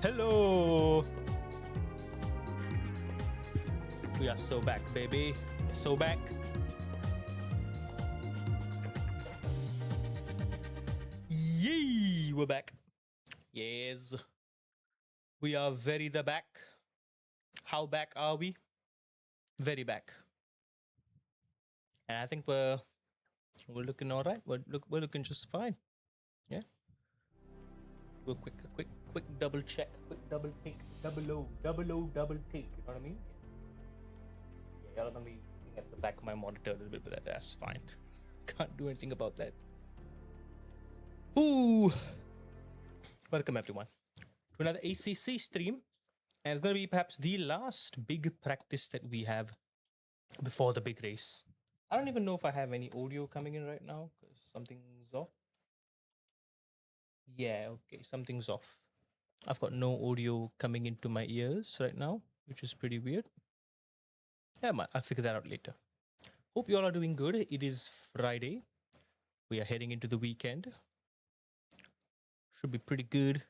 Hello. We are so back, baby. We're so back. Yee, we're back. Yes. We are very the back. How back are we? Very back. And I think we're looking all right. We're looking just fine. Yeah. Do a quick double check, quick double take, double take. You know what I mean? Yeah, y'all are gonna be looking at the back of my monitor a little bit, but that's fine. Can't do anything about that. Ooh. Welcome everyone to another ACC stream, and it's gonna be perhaps the last big practice that we have before the big race. I don't even know if I have any audio coming in right now because something's off. Yeah, okay, something's off. I've got no audio coming into my ears right now, which is pretty weird. Yeah, I'll figure that out later. Hope you all are doing good. It is Friday. We are heading into the weekend. Should be pretty good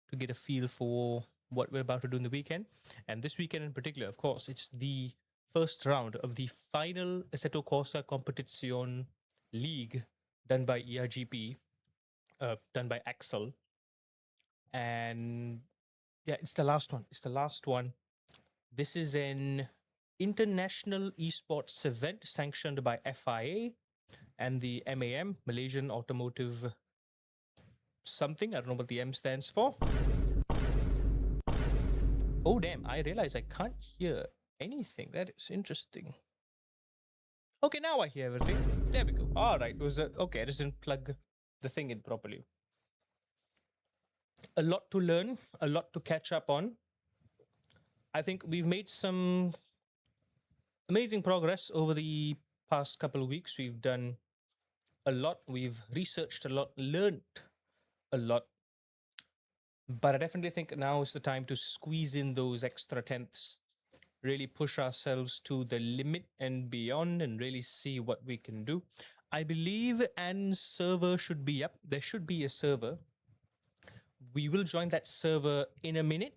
to get a feel for what we're about to do in the weekend. And this weekend in particular, of course, it's the first round of the final Assetto Corsa Competizione League done by ERGP, done by Axel. And yeah, it's the last one. It's the last one. This is an international esports event sanctioned by FIA and the MAM, Malaysian Automotive something. I don't know what the M stands for. Oh, damn. I realize I can't hear anything. That is interesting. Okay, now I hear everything. There we go. All right. It was okay. I just didn't plug the thing in properly. A lot to learn, a lot to catch up on. I think we've made some amazing progress over the past couple of weeks. We've done a lot. We've researched a lot, learned a lot. But I definitely think now is the time to squeeze in those extra tenths, really push ourselves to the limit and beyond and really see what we can do. I believe an server should be up. There should be a server. We will join that server in a minute.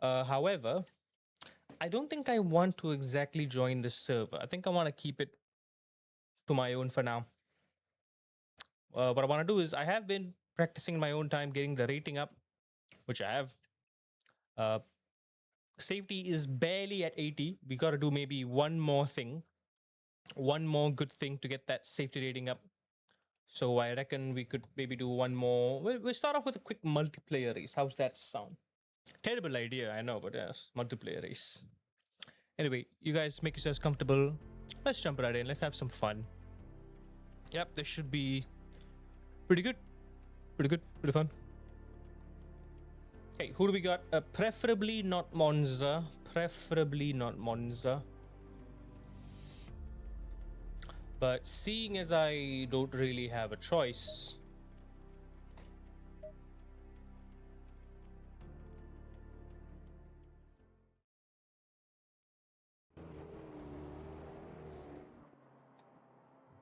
However, I don't think I want to exactly join the server. I think I want to keep it to my own for now. What I want to do is I have been practicing in my own time, getting the rating up, which I have. Safety is barely at 80. We got to do maybe one more thing, one more good thing to get that safety rating up. So I reckon we could maybe do one more. We'll start off with a quick multiplayer race. How's that sound? Terrible idea, I know, but yes, multiplayer race. Anyway, you guys make yourselves comfortable. Let's jump right in. Let's have some fun. Yep, this should be pretty good. Pretty good. Pretty fun. Okay, who do we got? Preferably not Monza. Preferably not Monza. But seeing as I don't really have a choice,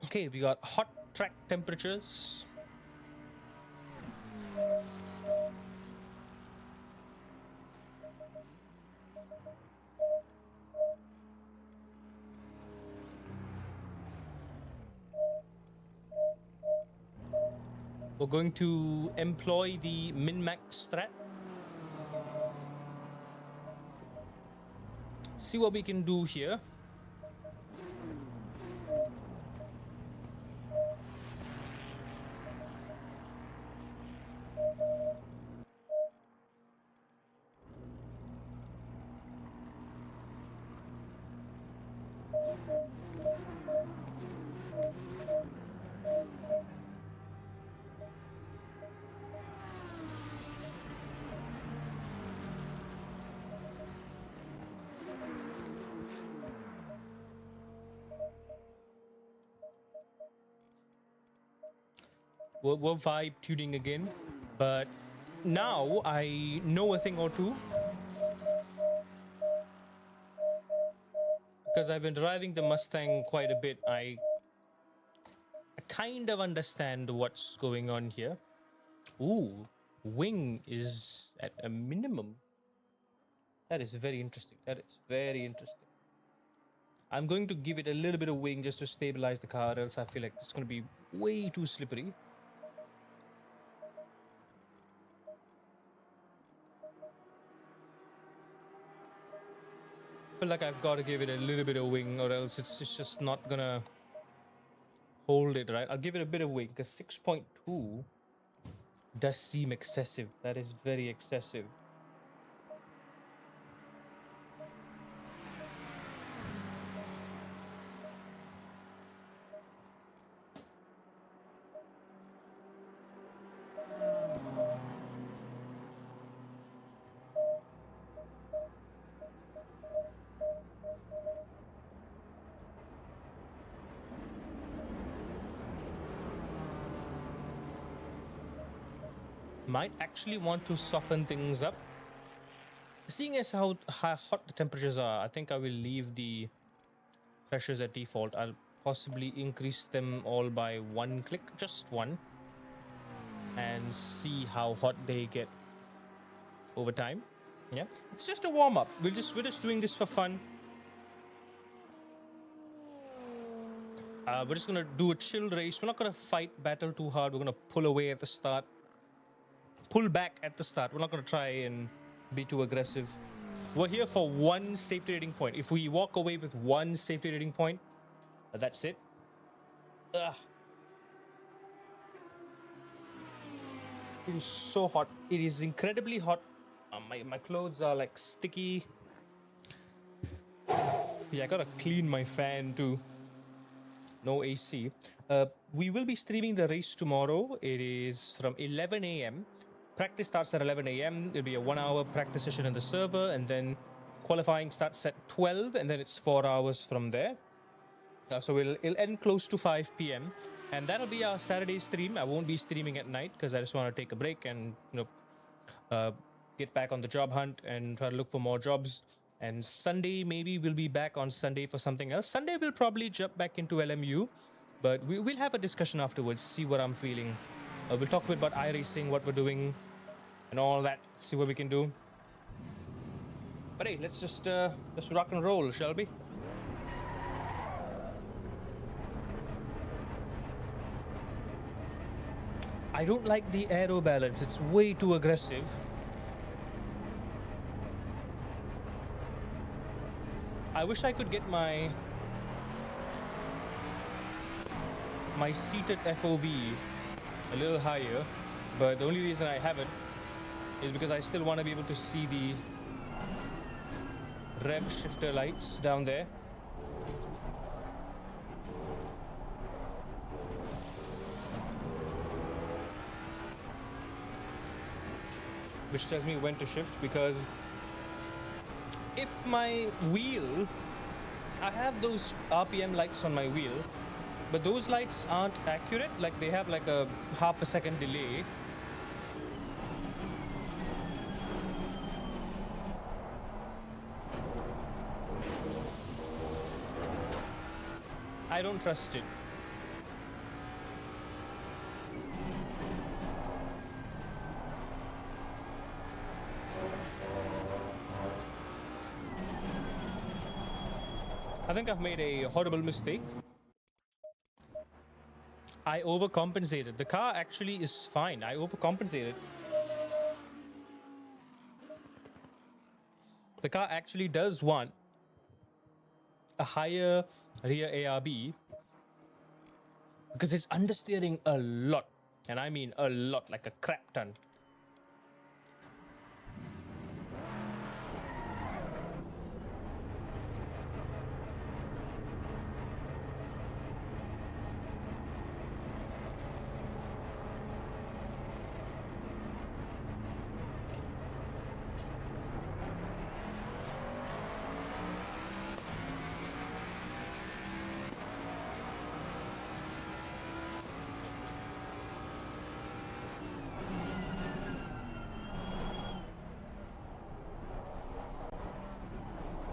okay, we got hot track temperatures. We're going to employ the min-max strat. See what we can do here. We're vibe tuning again, but now I know a thing or two because I've been driving the Mustang quite a bit. I kind of understand what's going on here. Ooh, wing is at a minimum. That is very interesting. That is very interesting. I'm going to give it a little bit of wing just to stabilize the car, else I feel like it's going to be way too slippery. I feel like I've got to give it a little bit of wing, or else it's just not going to hold it, right? I'll give it a bit of wing, because 6.2 does seem excessive. That is very excessive. Might actually want to soften things up. Seeing as how hot the temperatures are, I think I will leave the pressures at default. I'll possibly increase them all by one click, just one, and see how hot they get over time. Yeah, it's just a warm up. We're just doing this for fun. We're just gonna do a chill race. We're not gonna fight battle too hard. We're gonna pull away at the start. Pull back at the start. We're not going to try and be too aggressive. We're here for one safety rating point. If we walk away with one safety rating point, that's it. Ugh. It is so hot. It is incredibly hot. My clothes are like sticky. Yeah, I gotta clean my fan too. No AC. We will be streaming the race tomorrow. It is from 11 a.m. Practice starts at 11 a.m. It'll be a 1 hour practice session in the server, and then qualifying starts at 12, and then it's 4 hours from there. So it'll end close to 5 p.m. and that'll be our Saturday stream. I won't be streaming at night because I just want to take a break and get back on the job hunt and try to look for more jobs. And Sunday, maybe we'll be back on Sunday for something else. Sunday we'll probably jump back into LMU, but we'll have a discussion afterwards, see what I'm feeling. We'll talk a bit about iRacing, what we're doing, and all that. See what we can do. But hey, let's just rock and roll, shall we? I don't like the aero balance. It's way too aggressive. I wish I could get my seated FOV a little higher, but the only reason I haven't is because I still want to be able to see the rev shifter lights down there. Which tells me when to shift, because if my wheel, I have those RPM lights on my wheel, but those lights aren't accurate. Like, they have like a half a second delay. I don't trust it. I think I've made a horrible mistake. I overcompensated. The car actually is fine. I overcompensated. The car actually does want a higher rear ARB because it's understeering a lot. And I mean a lot, like a crap ton.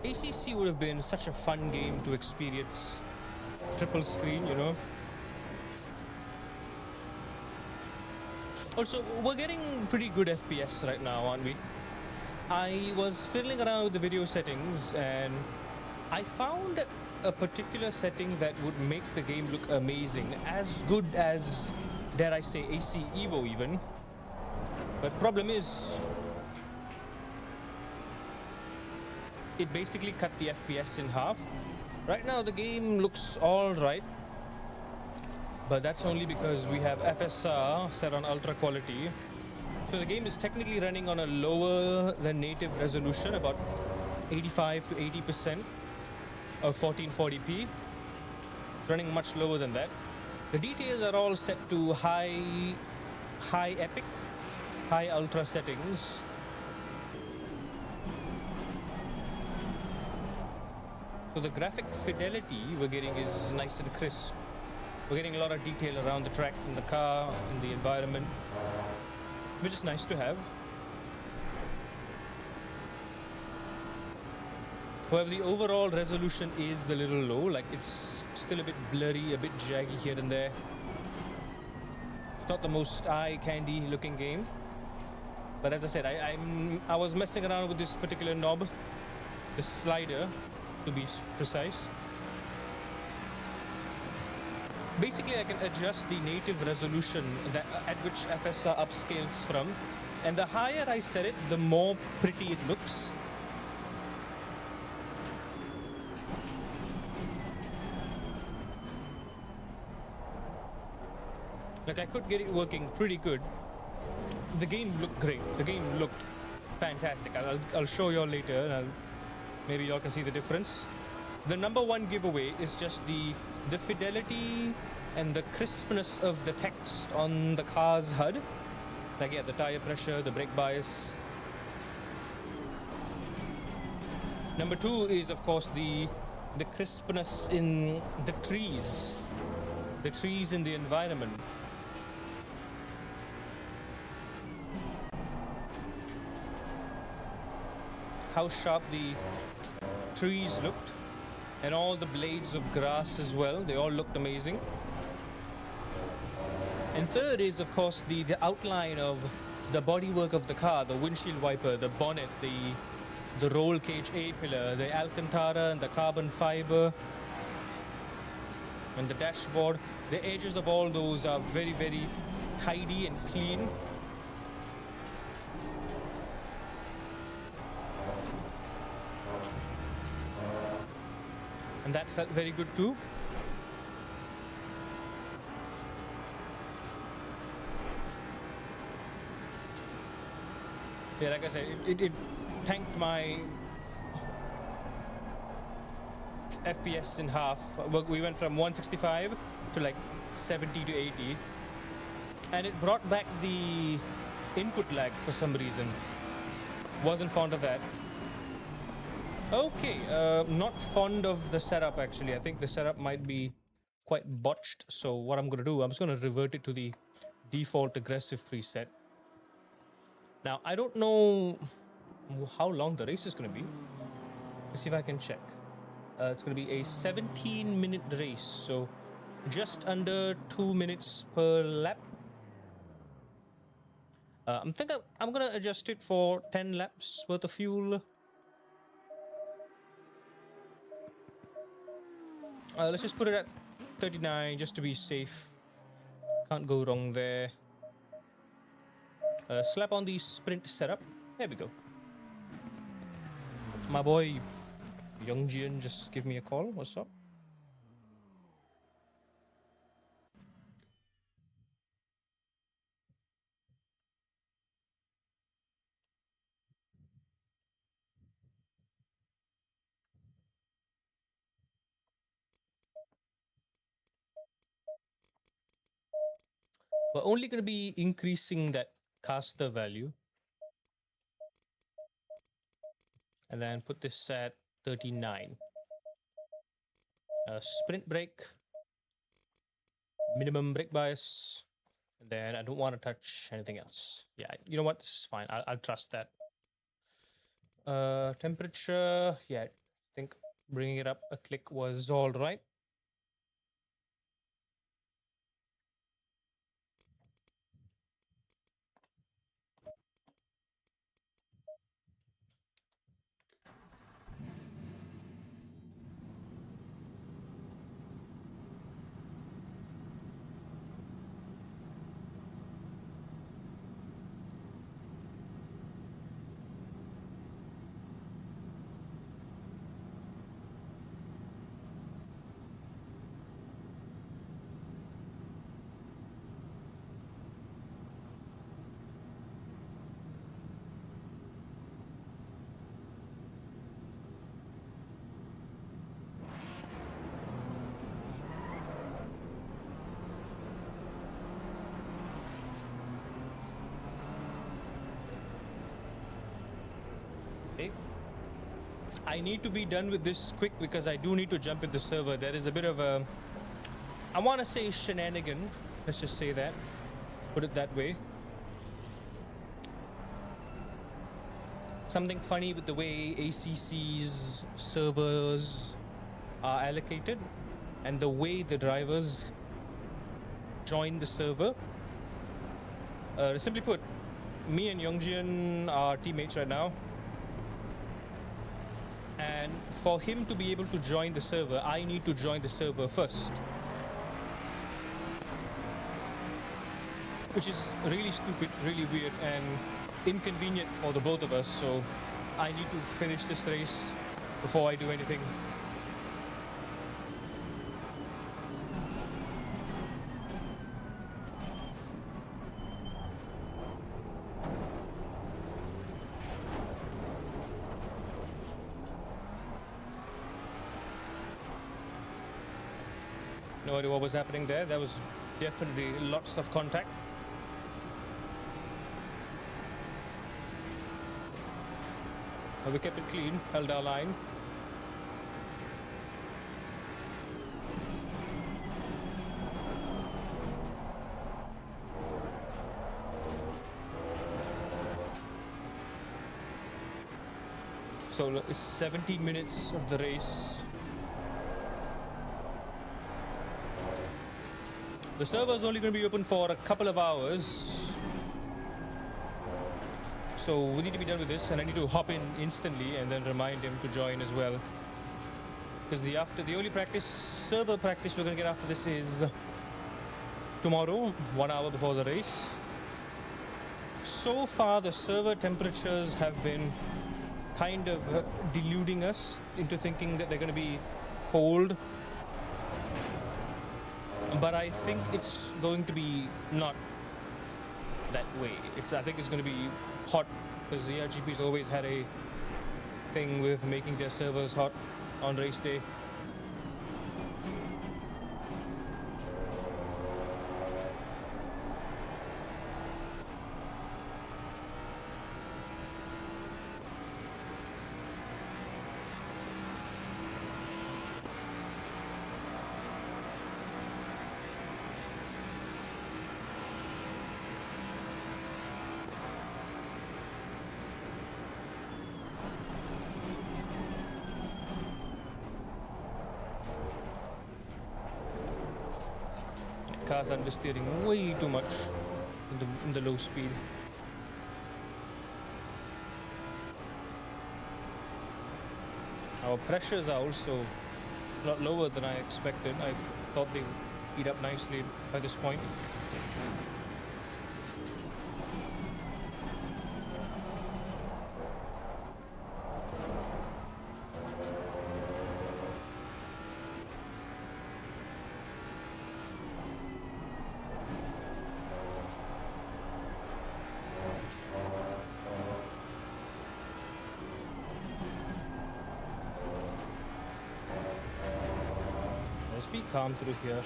ACC would have been such a fun game to experience. Triple screen, you know. Also, we're getting pretty good FPS right now, aren't we? I was fiddling around with the video settings and I found a particular setting that would make the game look amazing, as good as, dare I say, AC Evo even. But problem is, it basically cut the FPS in half. Right now the game looks alright, but that's only because we have FSR set on ultra quality. So the game is technically running on a lower than native resolution, about 85 to 80% of 1440p. It's running much lower than that. The details are all set to high epic, high ultra settings. So the graphic fidelity we're getting is nice and crisp. We're getting a lot of detail around the track, in the car, in the environment, which is nice to have. However, the overall resolution is a little low, like it's still a bit blurry, a bit jaggy here and there. It's not the most eye-candy looking game. But as I said, I was messing around with this particular knob, the slider, to be precise. Basically, I can adjust the native resolution at which FSR upscales from, and the higher I set it, the more pretty it looks. Like, I could get it working pretty good. The game looked great. The game looked fantastic. I'll show y'all later, and maybe y'all can see the difference. The number one giveaway is just the fidelity and the crispness of the text on the car's HUD. Like, yeah, the tire pressure, the brake bias. Number two is, of course, the crispness in the trees in the environment. How sharp the trees looked, and all the blades of grass as well. They all looked amazing. And third is, of course, the outline of the bodywork of the car, the windshield wiper, the bonnet, the roll cage A-pillar, the Alcantara and the carbon fiber, and the dashboard. The edges of all those are very, very tidy and clean. And that felt very good too. Yeah, like I said, it tanked my FPS in half. We went from 165 to like 70 to 80. And it brought back the input lag for some reason. Wasn't fond of that. Okay, not fond of the setup actually. I think the setup might be quite botched. So what I'm gonna do, I'm just gonna revert it to the default aggressive preset. Now, I don't know how long the race is gonna be. Let's see if I can check. It's gonna be a 17-minute race, so just under 2 minutes per lap. I'm thinking I'm gonna adjust it for 10 laps worth of fuel. Let's just put it at 39 just to be safe. Can't go wrong there. Slap on the sprint setup. There we go. My boy Youngjian just give me a call. What's up? We're only going to be increasing that caster value. And then put this at 39. Sprint brake. Minimum brake bias. And then I don't want to touch anything else. Yeah, you know what? This is fine. I'll trust that. Temperature. Yeah, I think bringing it up a click was all right. I need to be done with this quick because I do need to jump in the server. There is a bit of a, I want to say shenanigan. Let's just say that. Put it that way. Something funny with the way ACC's servers are allocated and the way the drivers join the server. Simply put, me and Youngjin are teammates right now. And for him to be able to join the server, I need to join the server first. Which is really stupid, really weird, and inconvenient for the both of us. So I need to finish this race before I do anything. No idea what was happening there. There was definitely lots of contact. But we kept it clean, held our line. So it's 17 minutes of the race. The server is only going to be open for a couple of hours. So we need to be done with this, and I need to hop in instantly and then remind him to join as well. Because the only server practice we're going to get after this is tomorrow, 1 hour before the race. So far, the server temperatures have been kind of deluding us into thinking that they're going to be cold. But I think it's going to be not that way. I think it's going to be hot, because the RGP's always had a thing with making their servers hot on race day. Car's understeering way too much in the low speed. Our pressures are also a lot lower than I expected. I thought they would speed up nicely by this point. Be calm through here.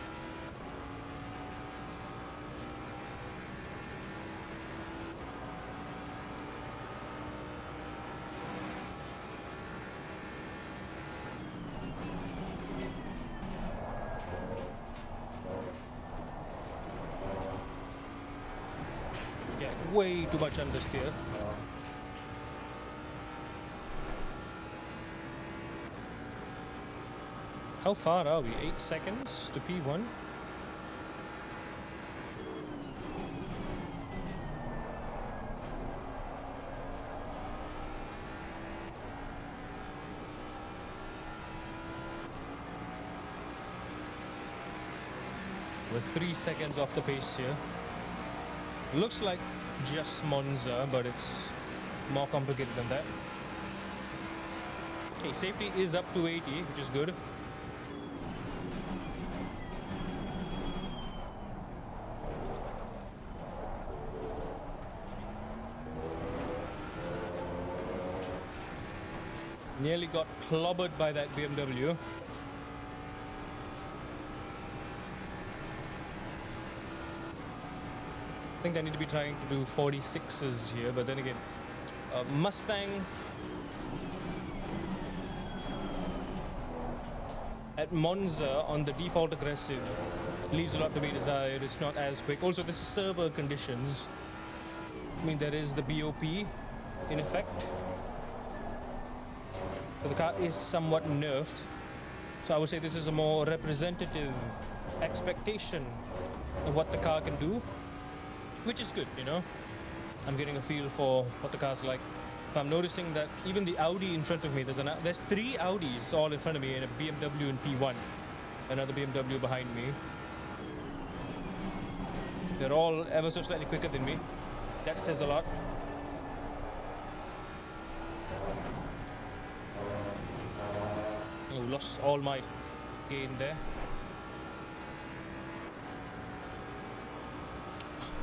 Yeah, way too much understeer. How far are we? 8 seconds to P1? We're 3 seconds off the pace here. Looks like just Monza, but it's more complicated than that. Okay, safety is up to 80, which is good. Nearly got clobbered by that BMW. I think I need to be trying to do 46s here, but then again, Mustang that Monza on the default aggressive leaves a lot to be desired. It's not as quick. Also, this is server conditions. I mean, there is the BOP in effect. So the car is somewhat nerfed. So I would say this is a more representative expectation of what the car can do, which is good, you know. I'm getting a feel for what the car's like. I'm noticing that even the Audi in front of me, there's 3 Audis all in front of me and a BMW in P1. Another BMW behind me. They're all ever so slightly quicker than me. That says a lot. Oh, lost all my gain there.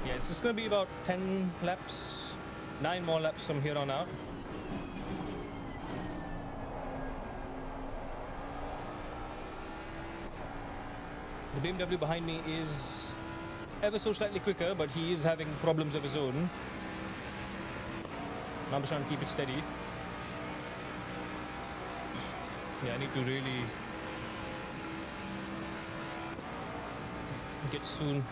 Yeah, it's just going to be about 10 laps, 9 more laps from here on out. The BMW behind me is ever so slightly quicker, but he is having problems of his own. I'm just trying to keep it steady. Yeah, I need to really get soon.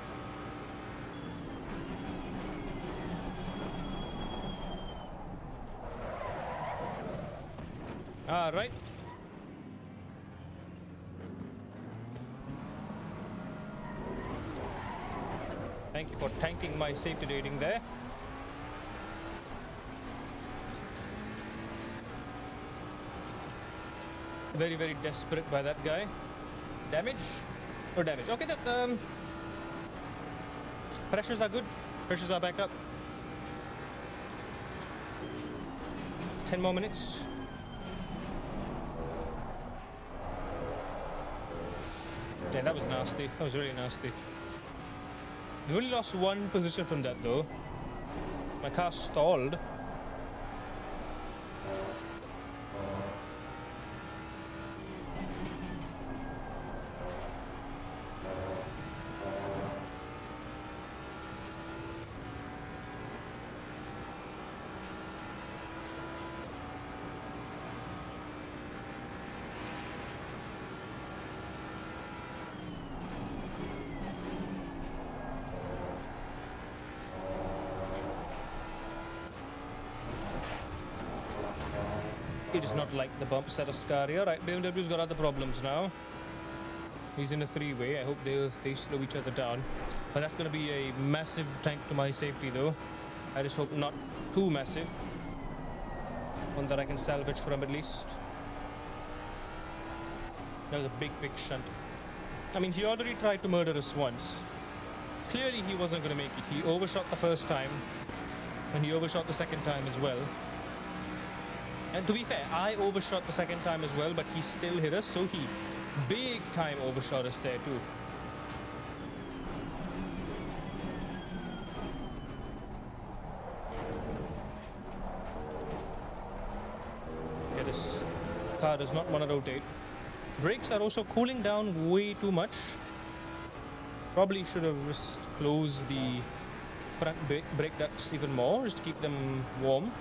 All right. Thank you for tanking my safety rating there. Very, very desperate by that guy. Damage? No damage. Okay, that, pressures are good. Pressures are back up. 10 more minutes. Yeah, that was nasty. That was really nasty. We only lost 1 position from that though. My car stalled. It is not like the bumps at Ascaria. Right, BMW's got other problems now. He's in a 3-way. I hope they slow each other down. But that's going to be a massive tank to my safety though. I just hope not too massive. One that I can salvage from at least. That was a big, big shunt. I mean, he already tried to murder us once. Clearly he wasn't going to make it. He overshot the first time. And he overshot the second time as well. And to be fair, I overshot the second time as well, but he still hit us, so he big time overshot us there too. Yeah, this car does not want to rotate. Brakes are also cooling down way too much. Probably should have just closed the front brake ducts even more, just to keep them warm.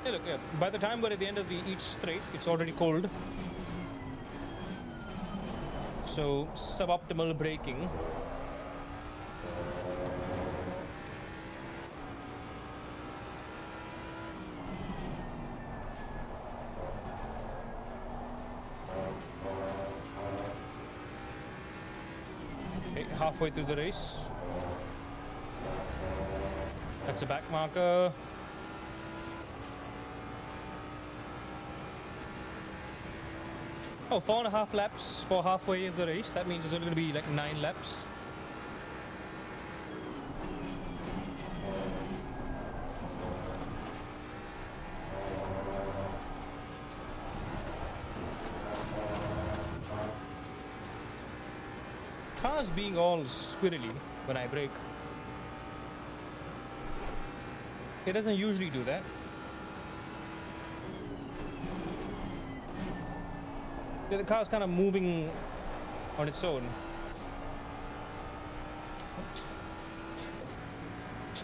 Yeah, look, by the time we're at the end of each straight, it's already cold. So, suboptimal braking. Okay, halfway through the race. That's a back marker. Oh, 4.5 laps for halfway of the race. That means it's only going to be like 9 laps. Cars being all squirrely when I brake. It doesn't usually do that. The car's kind of moving on its own.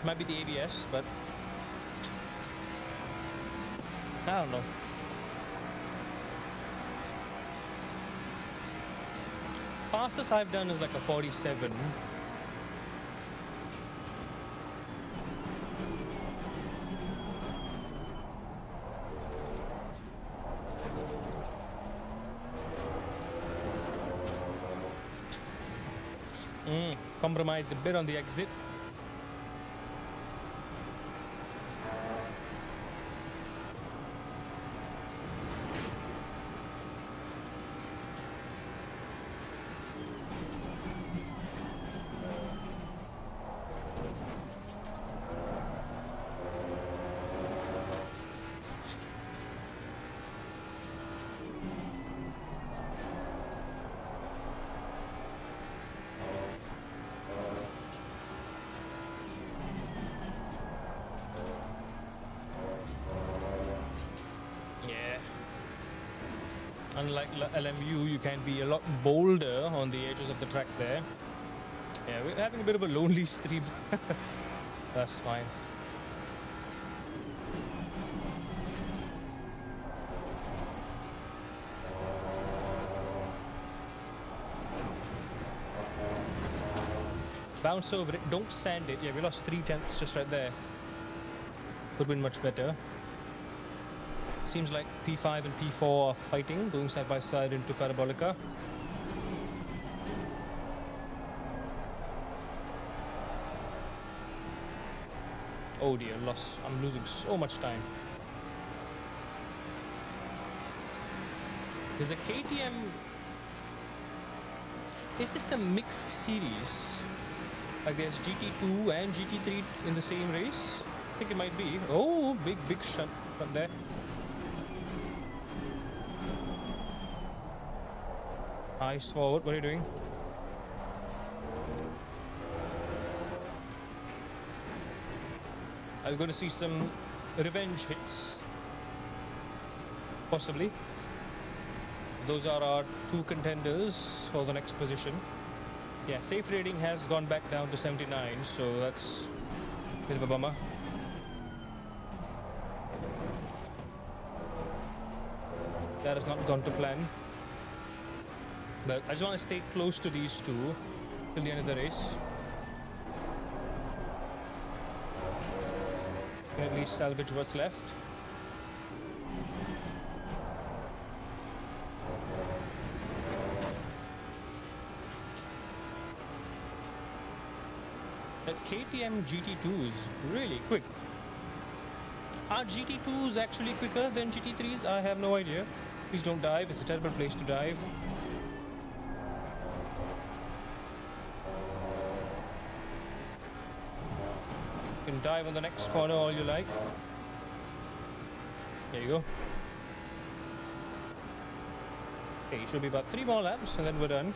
Might be the ABS, but I don't know. Fastest I've done is like a 47. Compromised a bit on the exit. Unlike LMU, you can be a lot bolder on the edges of the track there. Yeah, we're having a bit of a lonely stream. That's fine. Bounce over it, don't sand it. Yeah, we lost 3/10 just right there. Could have been much better. Seems like P5 and P4 are fighting, going side by side into Parabolica. Oh dear, I'm losing so much time. There's a KTM. Is this a mixed series? Like there's GT2 and GT3 in the same race? I think it might be. Oh, big shunt from there. Ice forward, what are you doing? Are we going to see some revenge hits? Possibly. Those are our two contenders for the next position. Yeah, safe rating has gone back down to 79, so that's a bit of a bummer. That has not gone to plan. But I just want to stay close to these two till the end of the race. Can at least salvage what's left. That KTM GT2 is really quick. Are GT2s actually quicker than GT3s? I have no idea. Please don't dive, it's a terrible place to dive. You can dive on the next corner all you like. There you go. Okay, it should be about 3 more laps and then we're done.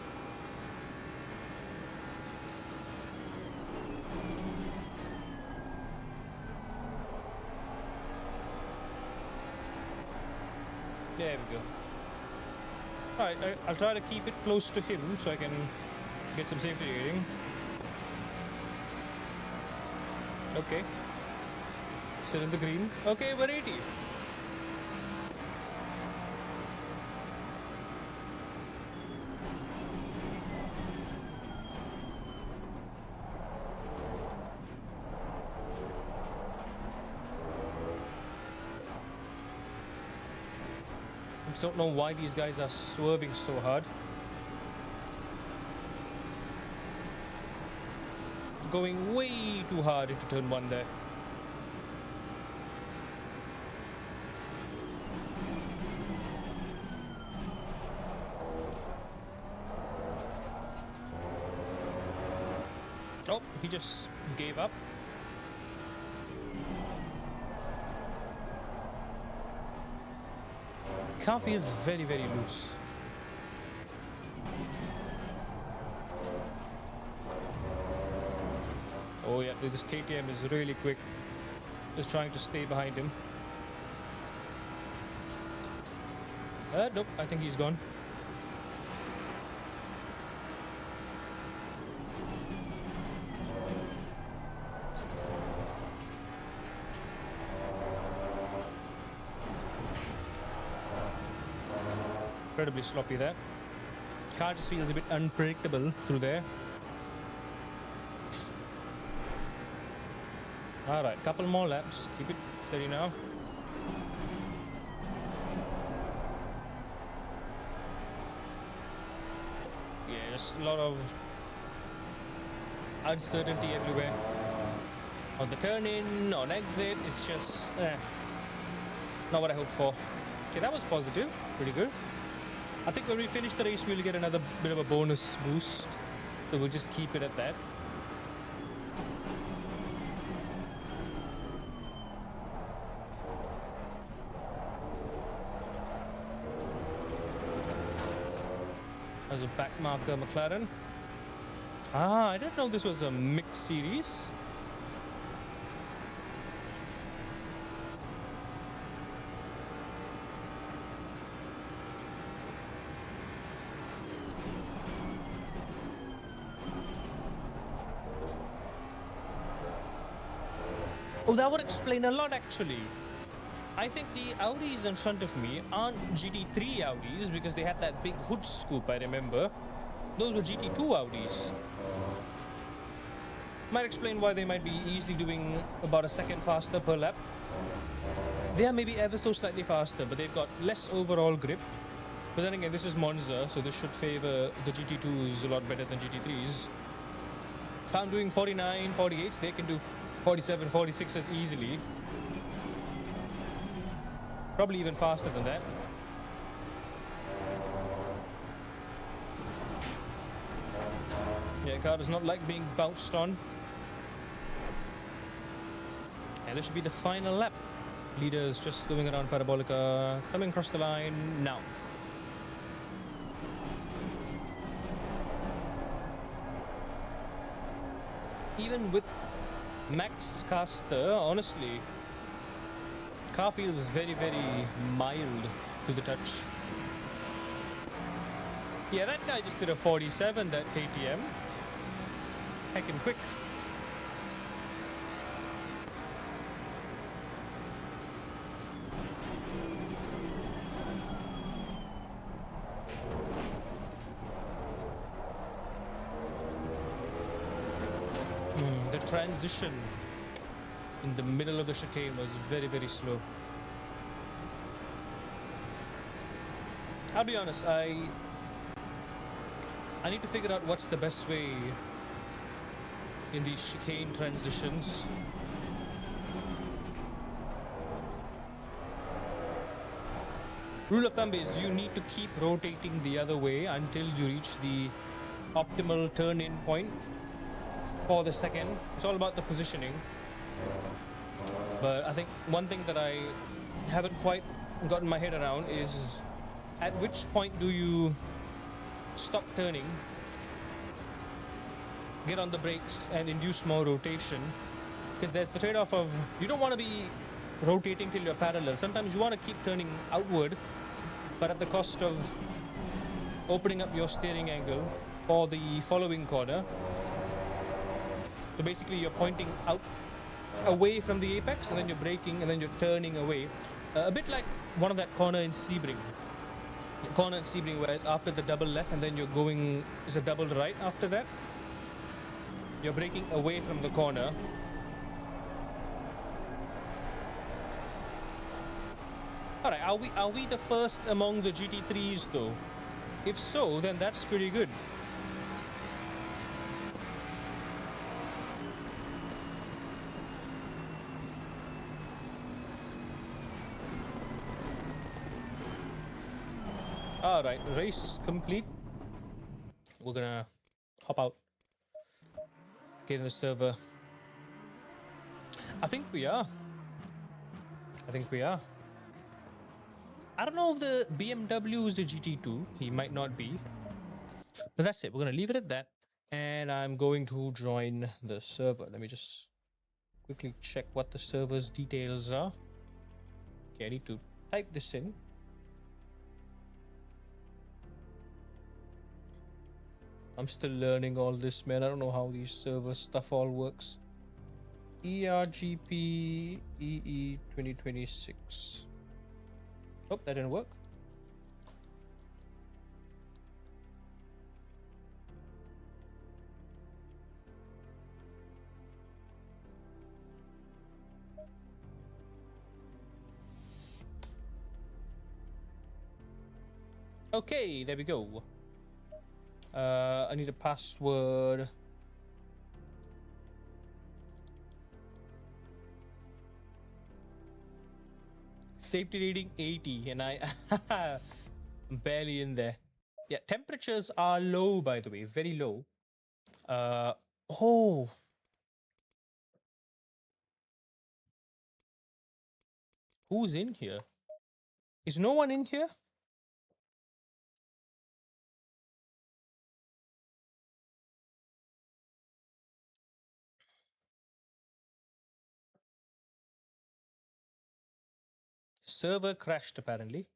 There we go. Alright, I'll try to keep it close to him so I can get some safety rating. Okay. Still in the green. Okay, we're 80. I just don't know why these guys are swerving so hard. Going way too hard into turn 1 there. Oh, he just gave up. Car feels very, very loose. Oh yeah, this KTM is really quick. Just trying to stay behind him. Nope, I think he's gone. Incredibly sloppy there. Car just feels a bit unpredictable through there. Alright, couple more laps. Keep it steady now. Yeah, just a lot of uncertainty everywhere. On the turn in, on exit, it's just not what I hoped for. Okay, that was positive. Pretty good. I think when we finish the race, we'll get another bit of a bonus boost. So we'll just keep it at that. As a back marker, McLaren. I didn't know this was a mixed series. Oh, that would explain a lot, actually. I think the Audis in front of me aren't GT3 Audis because they had that big hood scoop, I remember. Those were GT2 Audis. Might explain why they might be easily doing about a second faster per lap. They are maybe ever so slightly faster, but they've got less overall grip. But then again, this is Monza, so this should favor the GT2s a lot better than GT3s. If I'm doing 49, 48s, they can do 47, 46s easily. Probably even faster than that. Yeah, car does not like being bounced on. And this should be the final lap. Leaders just going around Parabolica, coming across the line now. Even with Max Caster, honestly, car feels very, very mild to the touch. Yeah, that guy just did a 47, that KTM. Heckin' quick. The transition in the middle of the chicane was very, very slow. I'll be honest, I need to figure out what's the best way in these chicane transitions. Rule of thumb is you need to keep rotating the other way until you reach the optimal turn-in point for the second. It's all about the positioning. But I think one thing that I haven't quite gotten my head around is at which point do you stop turning, get on the brakes and induce more rotation? Because there's the trade-off of you don't want to be rotating till you're parallel. Sometimes you want to keep turning outward, but at the cost of opening up your steering angle for the following corner. So basically you're pointing out away from the apex and then you're braking and then you're turning away. A bit like one of that corner in Sebring. The corner in Sebring where it's after the double left and then you're going, is a double right after that. You're braking away from the corner. Alright, are we the first among the GT3s though? If so, then that's pretty good. Alright, race complete. We're gonna hop out. Get in the server. I think we are. I don't know if the BMW is the GT2. He might not be. But that's it. We're going to leave it at that. And I'm going to join the server. Let me just quickly check what the server's details are. Okay, I need to type this in. I'm still learning all this, man. I don't know how these server stuff all works. ERGP EE 2026. Oh, that didn't work. Okay, there we go. I need a password. Safety rating 80, and I'm barely in there. Yeah, temperatures are low, by the way, very low. Uh, oh, who's in here? Is no one in here? Server crashed, apparently.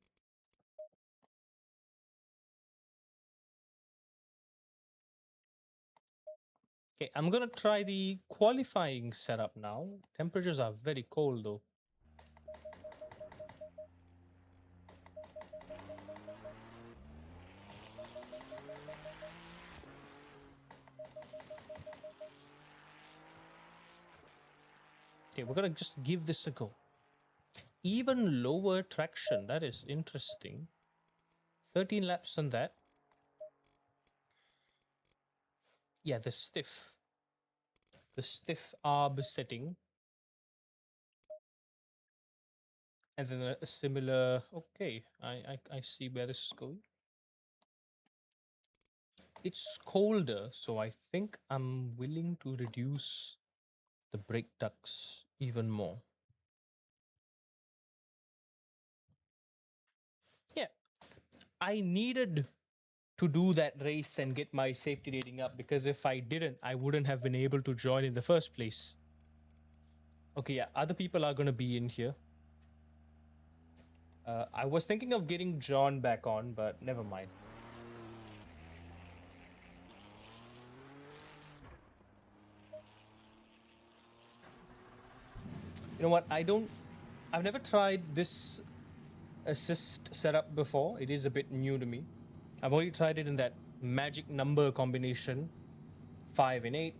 Okay, I'm gonna try the qualifying setup now. Temperatures are very cold, though. Okay, we're gonna just give this a go. Even lower traction, that is interesting. 13 laps on that. Yeah, the stiff arb setting, and then a similar. Okay, I see where this is going. It's colder, so I think I'm willing to reduce the brake ducts even more. Yeah, I needed to do that race and get my safety rating up, because if I didn't, I wouldn't have been able to join in the first place. Okay, yeah, other people are going to be in here. I was thinking of getting John back on, but never mind. You know what? I've never tried this assist setup before. It is a bit new to me. I've only tried it in that magic number combination, 5 and 8,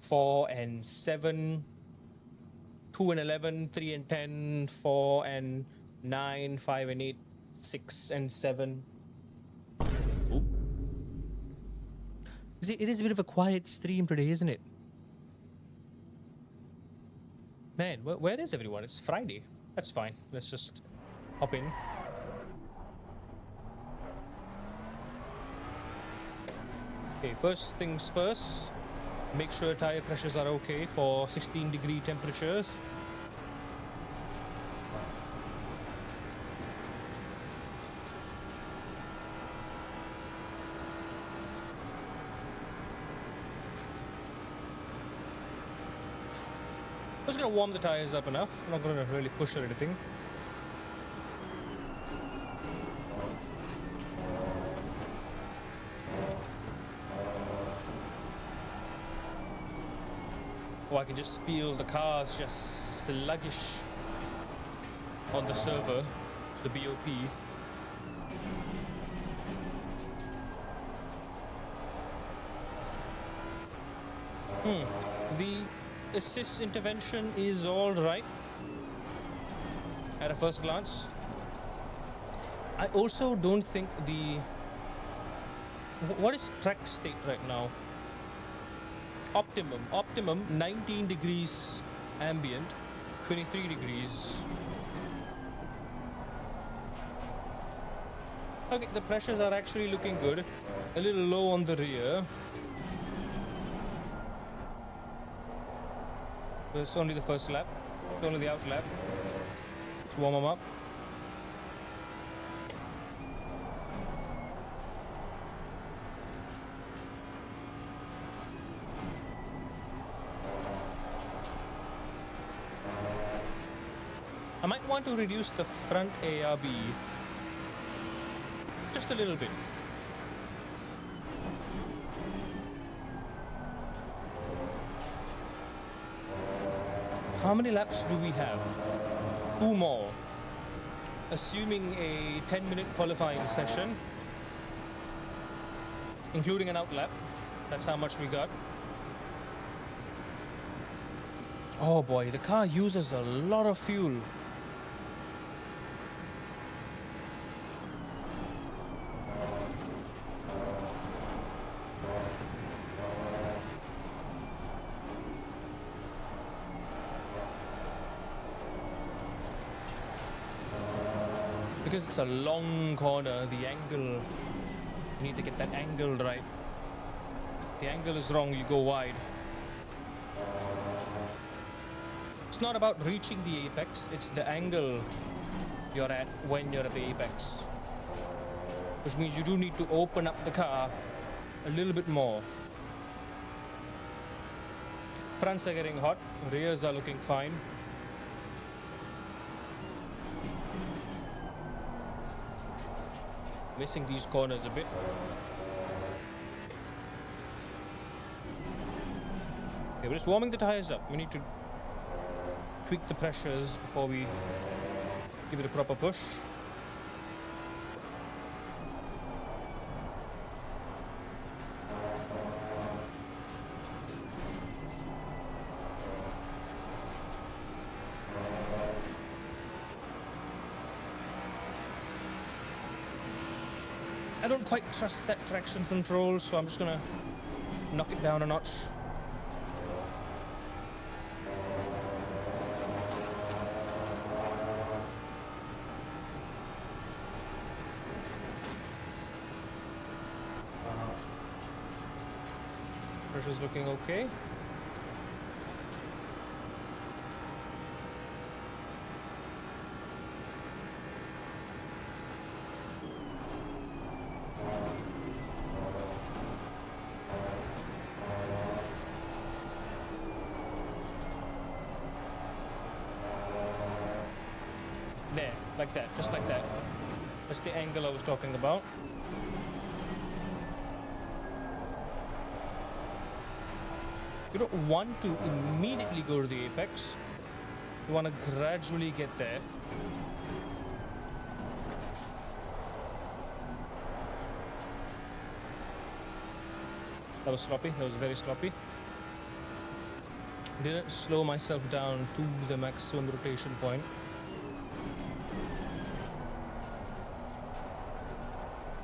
4 and 7, 2 and 11, 3 and 10, 4 and 9, 5 and 8, 6 and 7. Ooh. It is a bit of a quiet stream today, isn't it? Man, where is everyone? It's Friday. That's fine. Let's just hop in. Okay, first things first. Make sure tire pressures are okay for 16-degree temperatures. I'm just gonna warm the tires up enough. I'm not gonna really push or anything. Oh, I can just feel the cars just sluggish on the server, the BOP. The assist intervention is all right at a first glance. I also don't think the... What is track state right now? Optimum 19 degrees ambient, 23 degrees. Okay, the pressures are actually looking good. A little low on the rear. It's only the first lap. It's only the out lap. Let's warm them up. I might want to reduce the front ARB just a little bit. How many laps do we have? 2 more. Assuming a 10-minute qualifying session, including an out lap. That's how much we got. Oh boy, the car uses a lot of fuel. Because it's a long corner, the angle, you need to get that angle right. If the angle is wrong, you go wide. It's not about reaching the apex, it's the angle you're at when you're at the apex. Which means you do need to open up the car a little bit more. Fronts are getting hot, rears are looking fine. Missing these corners a bit. Okay, we're just warming the tires up. We need to tweak the pressures before we give it a proper push. I don't quite trust that traction control, so I'm just gonna knock it down a notch. Pressure's looking okay. There, like that, just like that. That's the angle I was talking about. You don't want to immediately go to the apex. You want to gradually get there. That was sloppy. That was very sloppy. Didn't slow myself down to the maximum rotation point.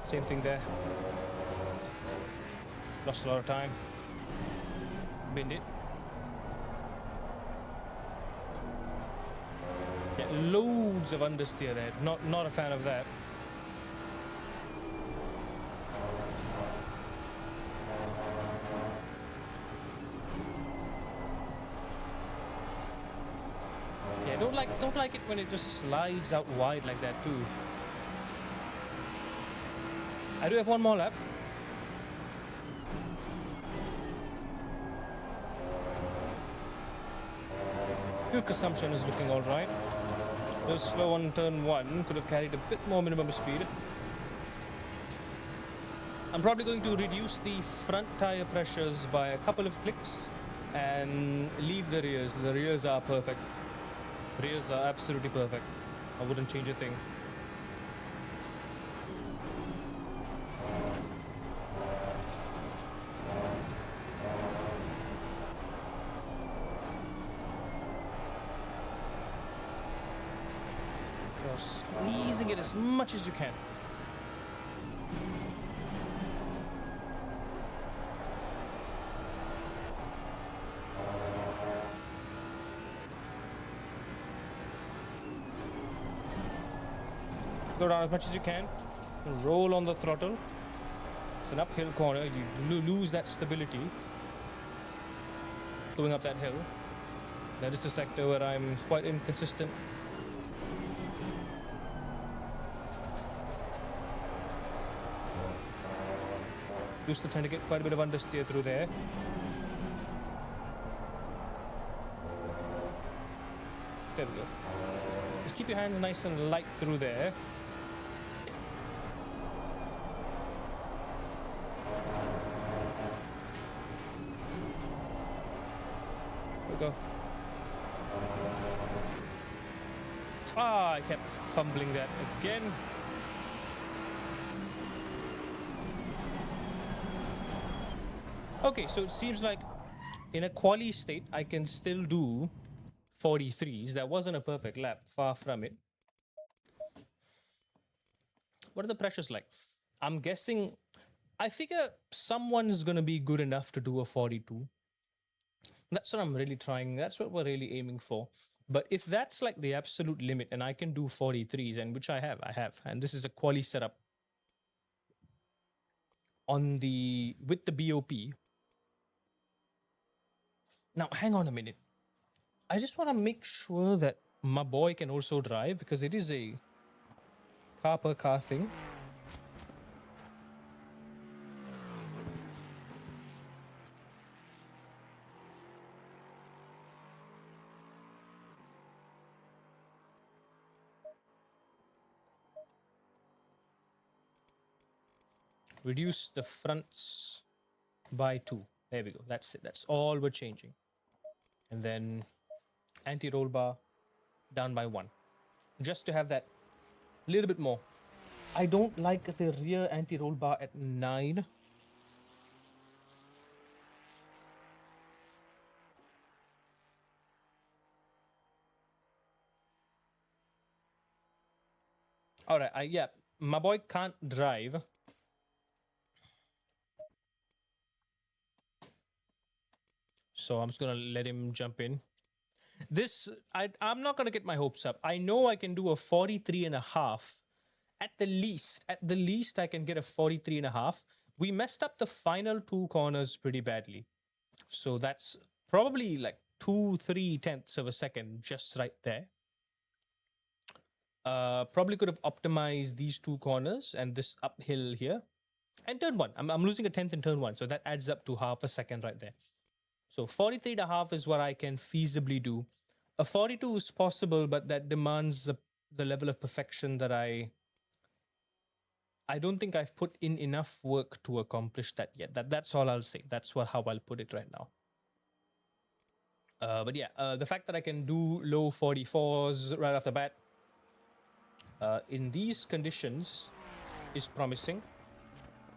Same thing there. Lost a lot of time. Binned it. Yeah, loads of understeer there. Not a fan of that. Yeah, don't like it when it just slides out wide like that too. I do have one more lap. Fuel consumption is looking alright. It was slow on turn 1, could have carried a bit more minimum speed. I'm probably going to reduce the front tire pressures by a couple of clicks and leave the rears. The rears are perfect. Rears are absolutely perfect. I wouldn't change a thing. You're squeezing it as much as you can. Go down as much as you can. Roll on the throttle. It's an uphill corner. You lose that stability going up that hill. That is the sector where I'm quite inconsistent. Used to tend to get quite a bit of understeer through there. There we go. Just keep your hands nice and light through there. There we go. Ah, I kept fumbling that again. Okay, so it seems like in a quali state, I can still do 43s. That wasn't a perfect lap, far from it. What are the pressures like? I'm guessing, I figure someone's going to be good enough to do a 42. That's what I'm really trying. That's what we're really aiming for. But if that's like the absolute limit and I can do 43s, and which I have, and this is a quali setup on the with the BOP. Now, hang on a minute. I just want to make sure that my boy can also drive, because it is a car per car thing. Reduce the fronts by 2. There we go. That's it. That's all we're changing. And then anti-roll bar down by 1. Just to have that little bit more. I don't like the rear anti-roll bar at 9. All right, yeah, my boy can't drive. So I'm just going to let him jump in. This, I'm not going to get my hopes up. I know I can do a 43 and a half. At the least, I can get a 43 and a half. We messed up the final 2 corners pretty badly. So that's probably like 2/3 of a second just right there. Probably could have optimized these 2 corners and this uphill here. And turn 1. I'm losing a 10th in turn 1. So that adds up to half a second right there. So 43 and a half is what I can feasibly do. A 42 is possible, but that demands the level of perfection that I don't think I've put in enough work to accomplish that yet. That's all I'll say. That's how I'll put it right now. But yeah, the fact that I can do low 44s right off the bat in these conditions is promising.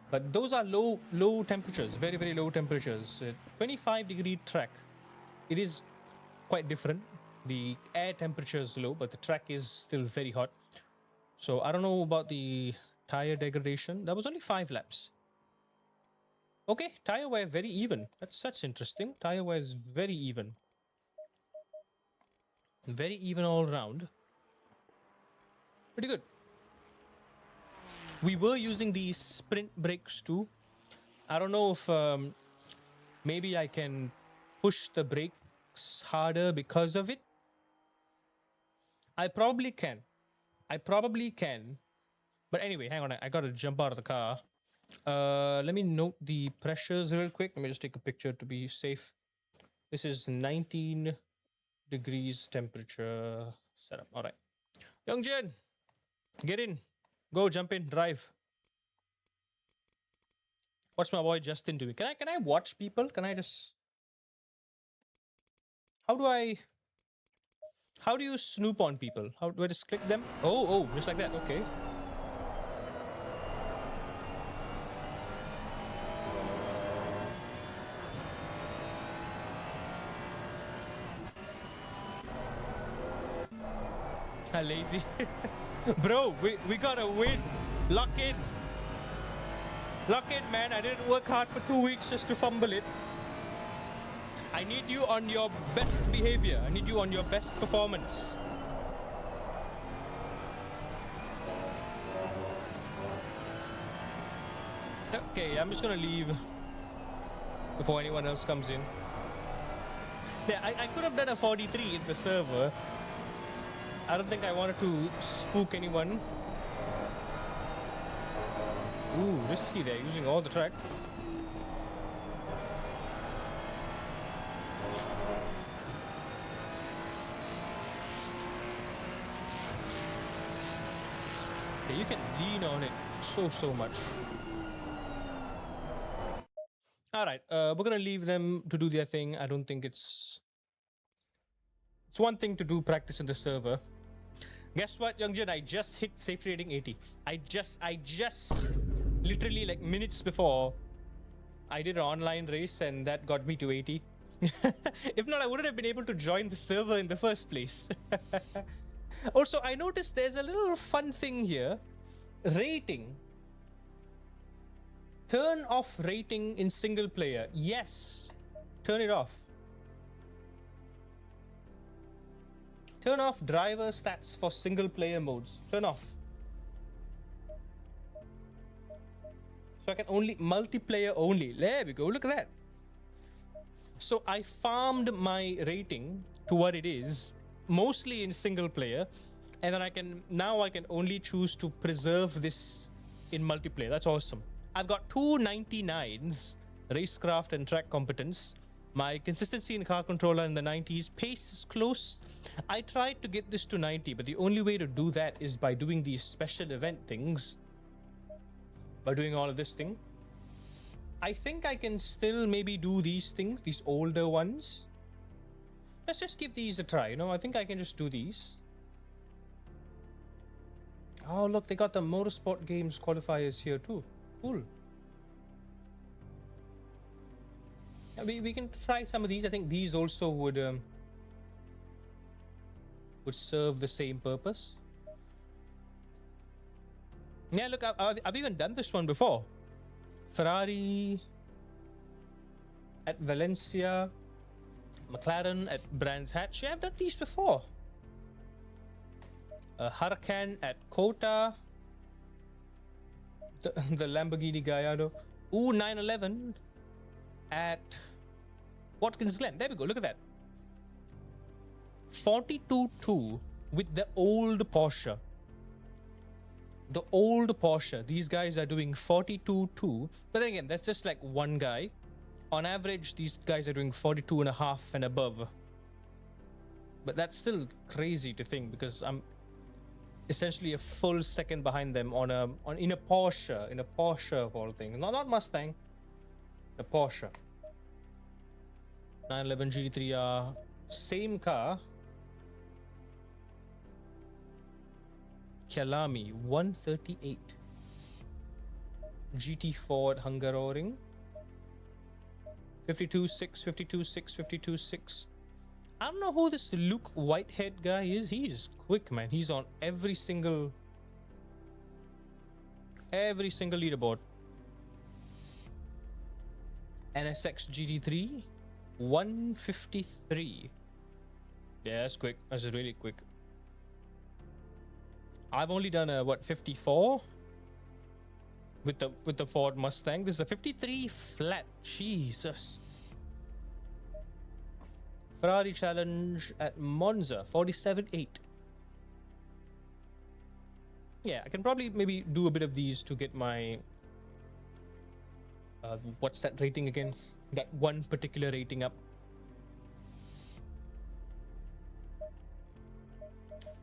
But those are low temperatures, very, very low temperatures. 25-degree track. It is quite different. The air temperature is low, but the track is still very hot. So I don't know about the tire degradation. That was only 5 laps. Okay, tire wear very even. That's interesting. Tire wear is very even. Very even all around. Pretty good. We were using these sprint brakes too. I don't know if maybe I can push the brakes harder because of it. I probably can. But anyway, hang on. I got to jump out of the car. Let me note the pressures real quick. Let me just take a picture to be safe. This is 19 degrees temperature setup. All right. Young Jen, get in. Go, jump in, drive. What's my boy Justin doing? Can I watch people? Can I just... How do you snoop on people? How do I just click them? Oh, just like that. Okay. Lazy. Bro, we gotta win. Lock in. Lock in, man. I didn't work hard for 2 weeks just to fumble it. I need you on your best behavior. I need you on your best performance. Okay, I'm just gonna leave before anyone else comes in. Yeah, I could have done a 43 in the server. I don't think I wanted to spook anyone. Ooh, risky there, using all the track. Yeah, you can lean on it so much. Alright, we're gonna leave them to do their thing. I don't think it's one thing to do practice in the server. Guess what, Youngjin? I just hit safety rating 80. I just literally like minutes before I did an online race and that got me to 80. If not, I wouldn't have been able to join the server in the first place. Also, I noticed there's a little fun thing here. Rating. Turn off rating in single player. Yes. Turn it off. Turn off driver stats for single player modes. Turn off. So I can only multiplayer only. There we go. Look at that. So I farmed my rating to what it is, mostly in single player, and then I can only choose to preserve this in multiplayer. That's awesome. I've got 299s, racecraft and track competence. My consistency in car controller in the 90s. Pace is close. I tried to get this to 90, but the only way to do that is by doing these special event things. By doing all of this thing. I think I can still maybe do these things, these older ones. Let's just give these a try, you know? I think I can just do these. Oh, look, they got the motorsport games qualifiers here too. Cool. We can try some of these. I think these also would serve the same purpose. Yeah, look, I've even done this one before. Ferrari at Valencia, McLaren at Brands Hatch. Yeah, I've done these before. Huracan at Kota. The Lamborghini Gallardo. Ooh, 911 at Watkins Glen. There we go. Look at that. 42.2 with the old Porsche. The old Porsche. These guys are doing 42.2. But then again, that's just like one guy. On average, these guys are doing 42.5 and above. But that's still crazy to think, because I'm essentially a full second behind them in a Porsche of all things. Not Mustang. The Porsche 911 GT3R, same car. Kyalami 138. GT Ford Hungaroring 52.6, 52.6, 52.6. I don't know who this Luke Whitehead guy is. He is quick, man. He's on every single leaderboard. NSX GT3 153. Yeah, that's quick. That's really quick. I've only done a 54 with the Ford Mustang. This is a 53 flat. Jesus. Ferrari Challenge at Monza 47.8. Yeah, I can probably maybe do a bit of these to get my what's that rating again? That one particular rating up.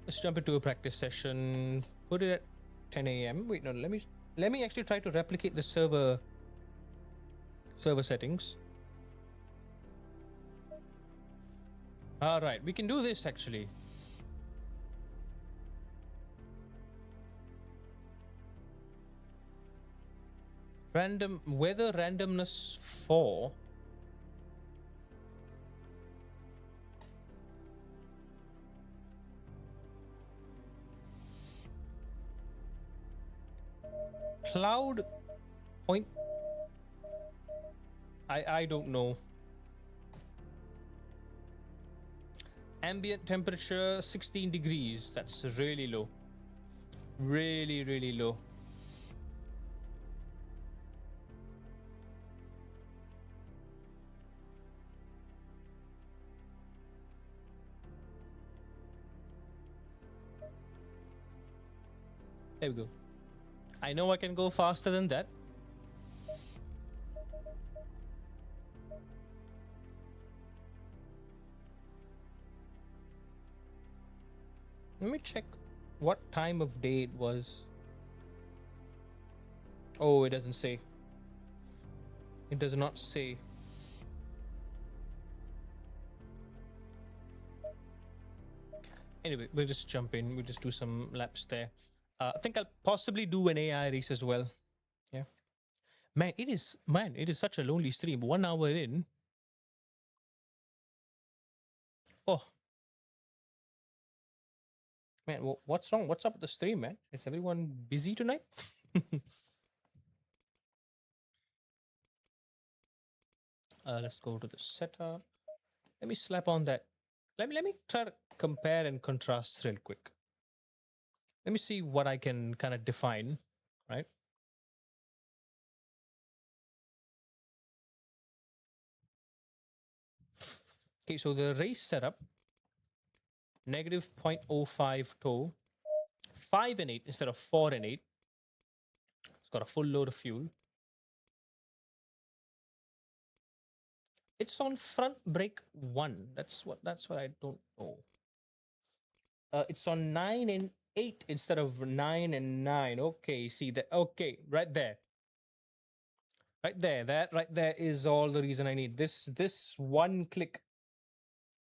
Let's jump into a practice session. Put it at 10 a.m. Wait, no, let me actually try to replicate the server settings. All right, we can do this actually. Random weather randomness 4. Cloud point. I don't know. Ambient temperature 16 degrees. That's really low. Really low. There we go. I know I can go faster than that. Let me check what time of day it was. Oh, it doesn't say. It does not say. Anyway, we'll just jump in. We'll just do some laps there. I think I'll possibly do an AI race as well. Yeah. Man, it is such a lonely stream. 1 hour in. Oh. Man, what's wrong? What's up with the stream, man? Is everyone busy tonight? Let's go to the setup. Let me slap on that. Let me try to compare and contrast real quick. Let me see what I can kind of define, right? Okay, so the race setup, negative 0.05 tow, 5 and 8 instead of 4 and 8. It's got a full load of fuel. It's on front brake 1. That's what I don't know. It's on 9 and 8 instead of 9 and 9. Okay, see that. Okay, right there. Right there. That right there is all the reason I need. This one click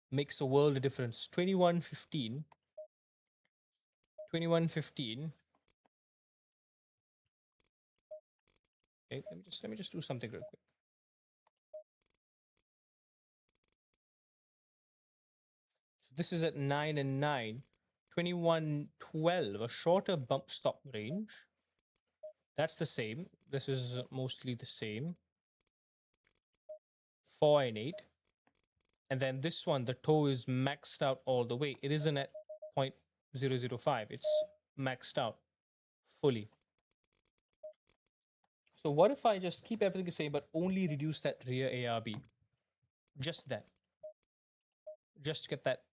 makes a world of difference. 2115. 2115. Okay, let me just do something real quick. So this is at 9 and 9. 2112, a shorter bump stop range. That's the same. This is mostly the same. 4 and 8. And then this one, the toe is maxed out all the way. It isn't at 0.005. It's maxed out fully. So what if I just keep everything the same, but only reduce that rear ARB? Just that. Just to get that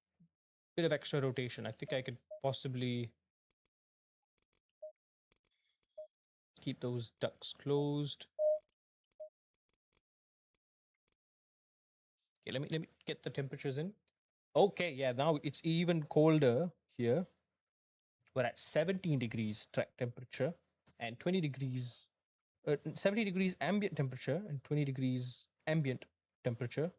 bit of extra rotation. I think I could possibly keep those ducts closed. Okay, let me get the temperatures in. Okay, yeah, now it's even colder here. We're at 17 degrees track temperature and 20 degrees, 70 degrees ambient temperature and 20 degrees ambient temperature.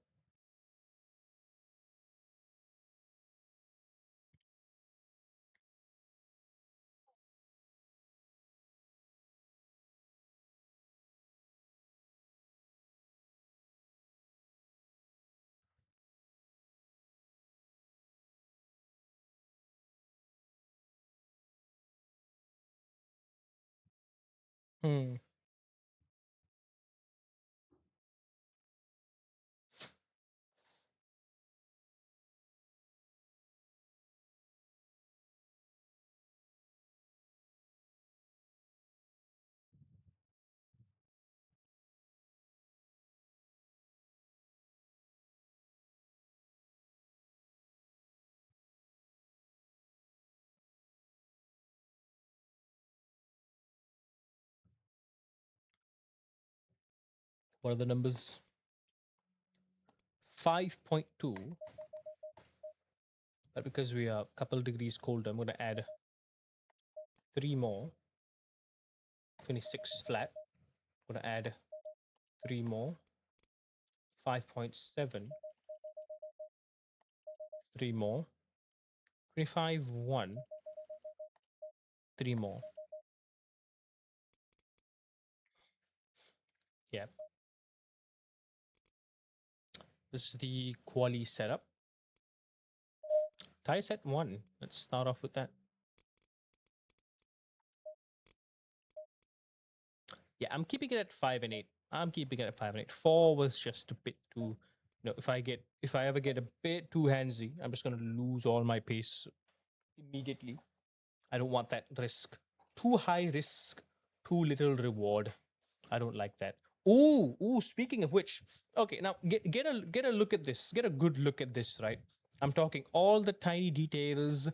Hmm. What are the numbers? 5.2. But because we are a couple degrees colder, I'm going to add 3 more. 26 flat. I'm going to add 3 more. 5.7. 3 more. 25 1. 3 more. Yeah. This is the quali setup. Tie set 1. Let's start off with that. Yeah, I'm keeping it at 5 and 8. I'm keeping it at 5 and 8. 4 was just a bit too. If I ever get a bit too handsy, I'm just gonna lose all my pace immediately. I don't want that risk. Too high risk, too little reward. I don't like that. Ooh. Speaking of which, okay, now get a look at this. Get a good look at this, right? I'm talking all the tiny details.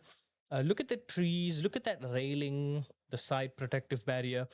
Look at the trees. Look at that railing, the side protective barrier.